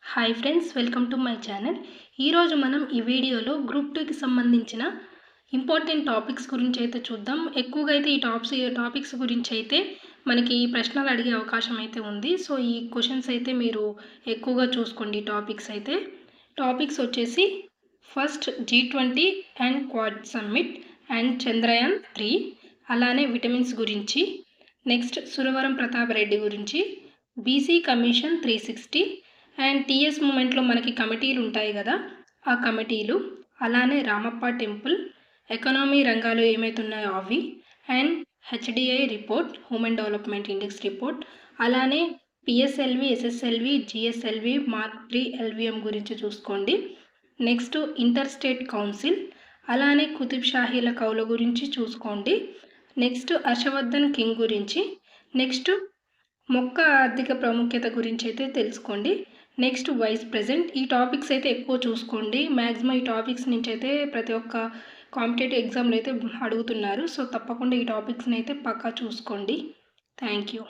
Hi friends, welcome to my channel. ఈరోజు మనం ఈ వీడియోలో గ్రూప్ 2కి సంబంధించిన ఇంపార్టెంట్ టాపిక్స్ గురించి అయితే చూద్దాం. ఎక్కువగా అయితే ఈ టాపిక్స్ గురించి అయితే మనకి ప్రశ్నలు అడిగే అవకాశం అయితే ఉంది. సో ఈ క్వశ్చన్స్ అయితే మీరు ఎక్కువగా చూసుకోండి. టాపిక్స్ వచ్చేసి first G20 and quad summit and Chandrayaan 3, అలానే విటమిన్స్ గురించి, నెక్స్ట్ సురవరం ప్రతాప్ రెడ్డి గురించి, బీసీ కమిషన్ 360 అండ్ టీఎస్ మూమెంట్లో మనకి కమిటీలు ఉంటాయి కదా, ఆ కమిటీలు, అలానే రామప్ప టెంపుల్, ఎకనామీ రంగాలు ఏమైతున్నాయో అవి, and HDI report, human development index report, అలానే PSLV, SSLV, GSLV, mark 3 LVM గురించి చూసుకోండి. నెక్స్ట్ ఇంటర్ స్టేట్ కౌన్సిల్, అలానే కుతుబ్ షాహీల కౌల గురించి చూసుకోండి. నెక్స్ట్ హర్షవర్ధన్ కింగ్ గురించి, నెక్స్ట్ మొక్క ఆర్థిక ప్రాముఖ్యత గురించి అయితే తెలుసుకోండి. Next vice president. ఈ టాపిక్స్ అయితే ఎక్కువ చూసుకోండి. మ్యాక్సిమం ఈ టాపిక్స్ నుంచి అయితే ప్రతి ఒక్క కాంపిటేటివ్ ఎగ్జామ్లో అయితే అడుగుతున్నారు. సో తప్పకుండా ఈ టాపిక్స్ని అయితే పక్కా చూసుకోండి. Thank you.